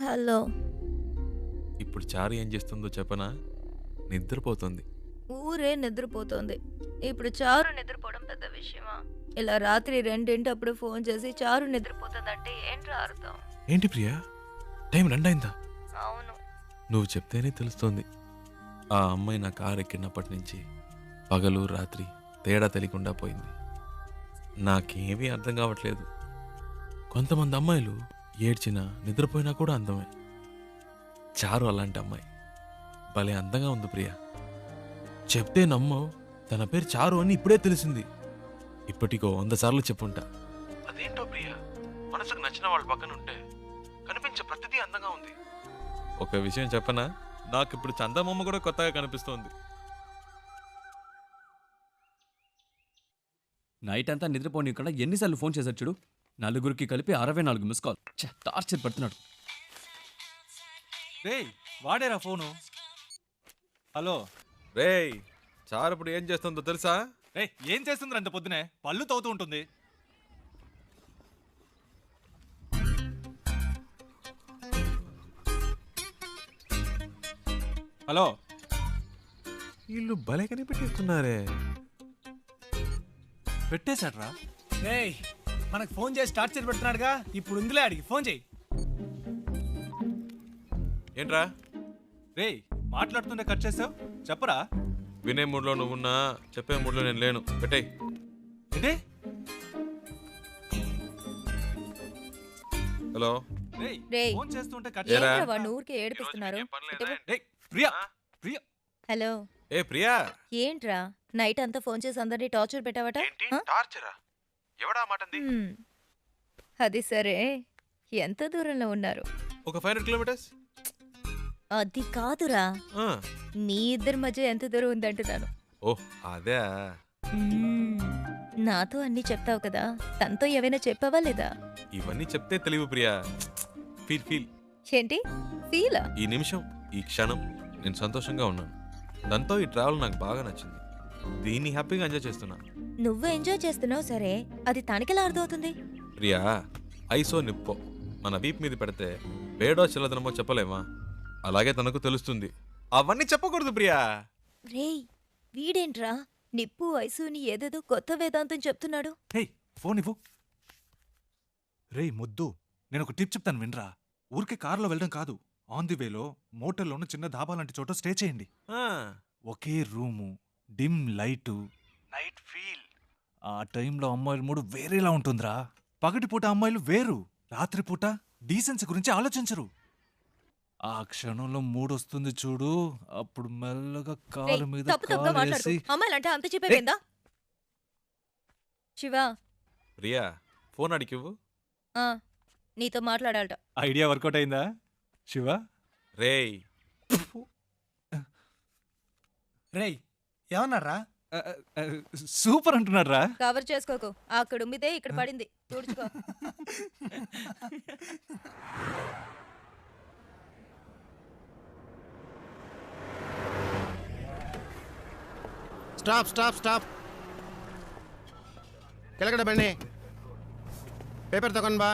Hello. ఇప్పుడు చారు ఏం చేస్తుందో చెప్పనా? నిద్రపోతుంది. ఊరే నిద్రపోతోంది. ఇప్పుడు చారు నిద్రపోవడం పెద్ద విషయమా? ఇలా రాత్రి 2 ఫోన్ చేసి చారు నిద్రపోతుందంటే ఏంట్రా అర్థం? ఏంటి ప్రియా, టైం 2 అయిందా? అవును. నువ్వు చెప్తేనే తెలుస్తోంది. ఆ అమ్మాయి నా కారు ఎక్కినప్పటి నుంచి పగలు రాత్రి తేడా తెలియకుండా పోయింది. నాకేమీ అర్థం కావట్లేదు. కొంతమంది అమ్మాయిలు ఏడ్చినా నిద్రపోయినా కూడా అందమే. చారు అలాంటి అమ్మాయి. భలే అందంగా ఉంది ప్రియా. చెప్తే నమ్మవు, తన పేరు చారు అని ఇప్పుడే తెలిసింది. ఇప్పటికో 100 సార్లు చెప్పుంటా. అదేంటో ప్రియా, మనసుకు నచ్చిన వాళ్ళ పక్కన ఉంటే కనిపించే ప్రతిదీ అందంగా ఉంది. ఒక విషయం చెప్పనా, నాకు ఇప్పుడు చందమామ కూడా కొత్తగా కనిపిస్తోంది. నైట్ అంతా నిద్రపోనీయకుండా ఎన్నిసార్లు ఫోన్ చేశాడు చూడు. నలుగురికి కలిపి 64 మిస్ కాల్. టార్చర్ పెడుతున్నాడు. రేయ్, వాడేరా ఫోను. హలో రేయ్, చారు ఇప్పుడు ఏం చేస్తుందో తెలుసా? రే, ఏం చేస్తుంది అంత పొద్దునే? పళ్ళు తవ్వుతూ ఉంటుంది. హలో, వీళ్ళు భలే కనిపెట్టేస్తున్నారే. పెట్టేశాడ్రా. రేయ్, మనకు ఫోన్ చేసి టార్చర్ పెడుతున్నాడుగా, ఇప్పుడు ఇందులో అడిగి ఫోన్ చేయి. ఏంట్రా రేయ్, మాట్లాడుతుంటే కట్ చేసావు, చెప్పరా. వినే మూడ్లో నువ్వున్నా, చెప్పే మూడ్లో నేను లేను. పెట్టేయ్. ఏంటి? హలో. రేయ్, ఫోన్ చేస్తుంటే కట్ ఏరా? ఏంట్రా వాడిని ఊరికే ఏడిపిస్తున్నారు? రేయ్, ప్రియా, ప్రియా. హలో. ఏ ప్రియా, ఏంట్రా నైట్ అంతా ఫోన్ చేసి అందరినీ టార్చర్ పెట్టావట? ఆ? టార్చరా? ఎవడా మాటంది? అది సరే, ఎంత దూరంలో ఉన్నారు? ఒక 500 కిలోమీటర్స్. అది కాదురా, మీ ఇద్దరి మధ్య ఎంత దూరం ఉందంటున్నాను. ఓహ్ అదే. నాతో అన్ని చెప్తావు కదా, తనతో ఏవైనా చెప్పావా లేదా? ఇవన్నీ చెప్తే తెలివి ప్రియా. Feel feel. ఏంటి ఫీలా? ఈ నిమిషం, ఈ క్షణం నేను సంతోషంగా ఉన్నాను. దాంతో ఈ ట్రావెల్ నాకు బాగా నచ్చింది. దీన్ని హ్యాపీగా ఎంజాయ్ చేస్తున్నా. నువ్వు ఎంజాయ్ చేస్తున్నావు సరే, అది తనకెలా అర్థమవుతుంది? ప్రియా, ఐసో నిప్పో మన వీప్ మీద పెడితే వేడో చిల్లదనమో చెప్పలేమా? అలాగే తనకు తెలుస్తుంది. అవన్నీ చెప్పకూడదు ప్రియా. రేయ్, వీడేంట్రా నిప్పు ఐసుని ఏదేదో కొత్త వేదాంతం చెప్తున్నాడు. హే, ఫోన్ ఇవ్వు. రేయ్ ముద్దు, నేను ఒక టిప్ చెప్తాను వినరా. ఊరికే కారులో వెళ్ళడం కాదు, ఆన్ ది వేలో మోటల్లోనూ చిన్న ధాబా లాంటి చోట స్టే చేయండి. ఒకే room, dim light, night feel. ఆ టైంలో అమ్మాయిల మూడు వేరేలా ఉంటుందిరా. పగటిపూట అమ్మాయిలు వేరు, రాత్రిపూట డీసెన్సీ గురించి ఆలోచించరు. ఆ క్షణంలో మూడొస్తుంది చూడు, అప్పుడు మెల్లగా కాలు మీద కాలేసి. అమ్మాయిలంటే అంత చెప్పేదా? శివా. ప్రియా, ఫోన్ అడిగివ్వు. నీతో మాట్లాడాలట. ఐడియా వర్కౌట్ అయిందా శివ? రేయ్. రేయ్, ఏమన్నారా? సూపర్ అంటున్నారా? కవర్ చేసుకోకు, అక్కడ ఉమ్మితే ఇక్కడ పడింది, తుడుచుకో. Stop stop stop. ಕೆಳಗಡೆ ಬನ್ನಿ. ಪೇಪರ್ ತಗೊಂಡ್ ಬಾ.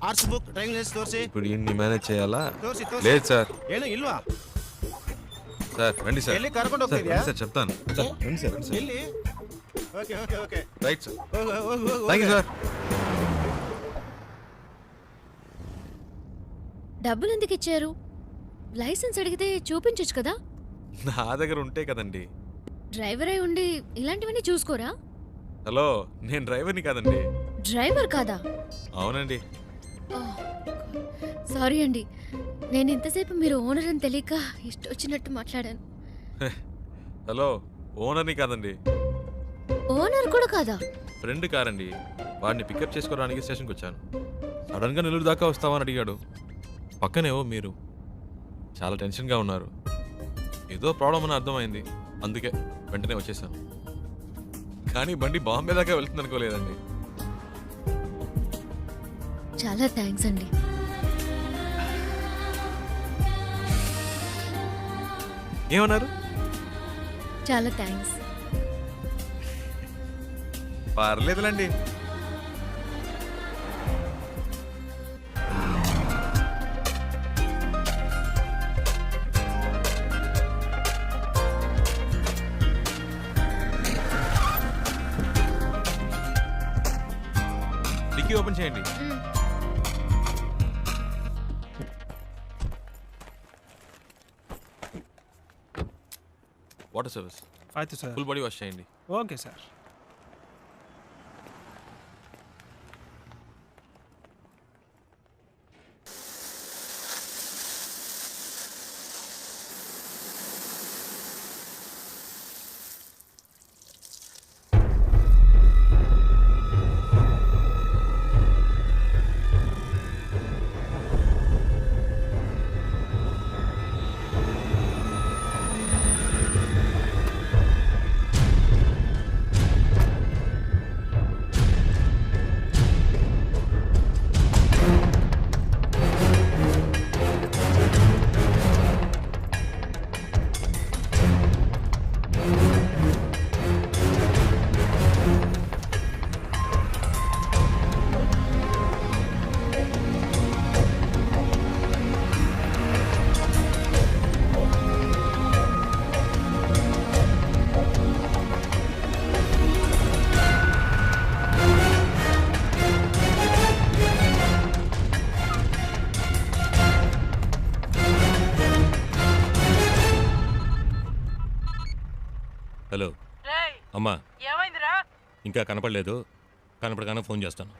ಆರ್ಟ್ಸ್ ಬುಕ್, ಡ್ರಾಯಿಂಗ್ ಲಿಸ್ಟ್ ತೋರಿಸಿ. ఇప్పుడు ఇన్ని మేనేజ్ చేయాలా? ತೋರಿಸಿ లేదు సార్. ಏನು ಇಲ್ವಾ? సార్ రండి సార్. ಎಲ್ಲಿ ಕರ್ಕೊಂಡು ಹೋಗ್ತಿದ್ಯಾ? సార్ చెప్తాను. సార్ రండి సార్. రండి సార్. ಎಲ್ಲಿ? Okay okay okay. Right sir. ಹೋಗು ಹೋಗು ಹೋಗು. Thank you sir. డబ్బులు ఎందుకు ఇచ్చారు? లైసెన్స్ అడిగితే చూపించొచ్చు కదా. నా దగ్గర ఉంటే కదండి. డ్రైవర్ అయి ఉండి ఇలాంటివన్నీ చూసుకోరా? హలో, నేను డ్రైవర్ని కాదండి. డ్రైవర్ కాదా? అవునండి. సారీ అండి, నేను ఇంతసేపు మీరు ఓనర్ అని తెలియక ఇష్టొచ్చినట్టు మాట్లాడాను. హలో, ఓనర్ని కాదండి. ఓనర్ కూడా కాదా? ఫ్రెండ్ కారండి. వాడిని పికప్ చేసుకోవడానికి స్టేషన్కి వచ్చాను. సడన్గా నెల్లూరు దాకా వస్తామని అడిగాడు. పక్కనేవో మీరు చాలా టెన్షన్గా ఉన్నారు. ఏదో ప్రాబ్లం అని అర్థమైంది, అందుకే వెంటనే వచ్చేసాను. కానీ బండి బాంబే దాకా వెళ్తుంది అనుకోలేదండి. చాలా థ్యాంక్స్ అండి. ఏమన్నారు? చాలా థ్యాంక్స్. పర్లేదులండి. డిక్కీ ఓపెన్ చేయండి. వాటర్ సర్వీస్ అయితే సార్ ఫుల్ బాడీ వాష్ చేయండి. Okay sir. హలో అమ్మా, ఇంకా కనపడలేదు. కనపడగానే ఫోన్ చేస్తాను.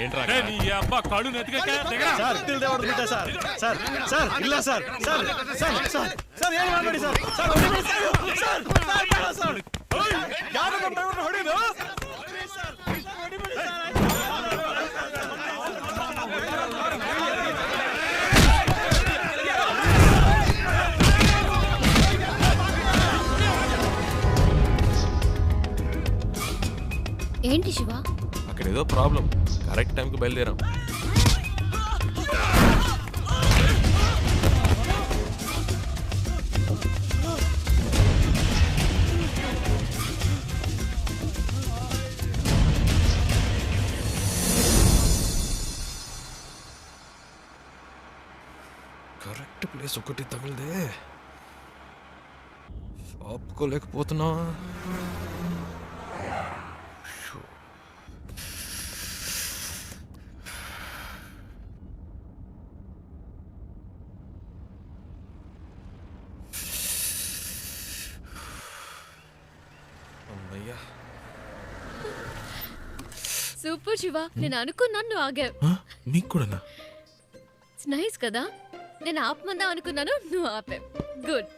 ఏంట్రా ఏంటి శివ? అక్కడ ఏదో ప్రాబ్లం. కరెక్ట్ టైంకి బయలుదేరాం. కరెక్ట్ ప్లేస్ ఒకటి తగిలిదే. ఆపుకోలేకపోతున్నా. సూపర్ శివ, నేను అనుకున్నాను నువ్వు ఆగావు. నీకు కూడానా? నైస్ కదా, నేను ఆపమందాం అనుకున్నాను, నువ్వు ఆపావు. గుడ్.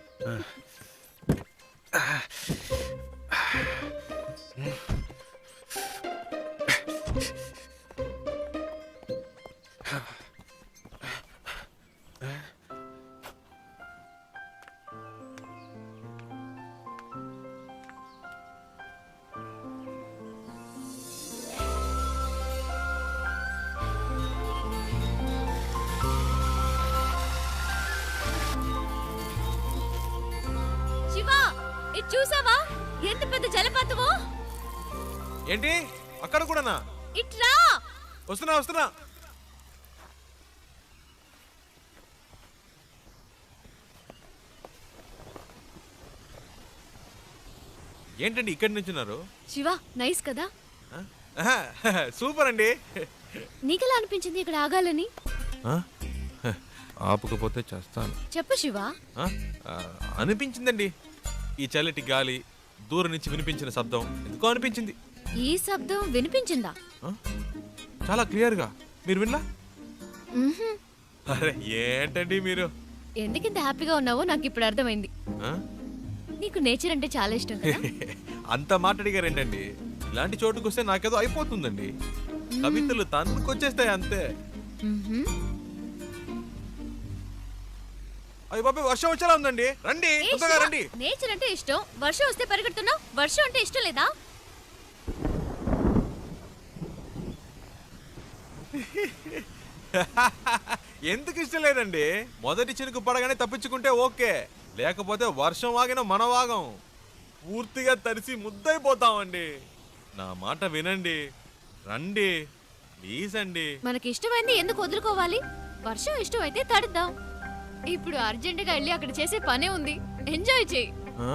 చూసావా ఎంత పెద్ద జలపాతమో? ఏంటి అక్కడ కూడానా? ఇట్రా. వస్తున్నా. ఏంటండి ఇక్కడి నుంచున్నారు? శివ నైస్ కదా? సూపర్ అండి. నీకెలా అనిపించింది ఇక్కడ ఆగాలని? ఆపుకపోతే చేస్తాను. చెప్పు శివ. అనిపించిందండి. ఈ చల్లటి గాలి, దూరం నుంచి వినిపించిన శబ్దం ఎందుకో అనిపించింది. ఈ శబ్దం వినిపించిందా? చాలా క్లియర్గా. మీరు విన్నా? అరే ఏంటండి మీరు? ఎందుకింత హ్యాపీగా ఉన్నావో నాకు ఇప్పుడు అర్థమైంది. నీకు నేచర్ అంటే చాలా ఇష్టం కదా? అంత మాట అడిగారేంటండి? ఇలాంటి చోటుకు వస్తే నాకేదో అయిపోతుందండి. కవితలు తన్నుకొచ్చేస్తాయి అంతే. అయ్య బాబా, వర్షం వచ్చేలా ఉందండి. రండి, తొందరగా రండి. నేచర్ అంటే ఇష్టం, వర్షం వస్తే పరిగెడుతున్నావు. వర్షం అంటే ఇష్టం లేదా? ఎందుకు ఇష్టం లేదండి? మొదటి చినుకు పడగానే తప్పించుకుంటే ఓకే, లేకపోతే వర్షం వాగిన మన వాగం పూర్తిగా తడిసి ముద్దైపోతామండి. నా మాట వినండి, రండి ప్లీజ్ అండి. మనకి ఇష్టమైంది ఎందుకు వదులుకోవాలి? వర్షం ఇష్టమైతే తడుద్దాం. ఇప్పుడు అర్జెంటుగా వెళ్ళి అక్కడ చేసే పనే ఉంది, ఎంజాయ్ చేయి. ఆ?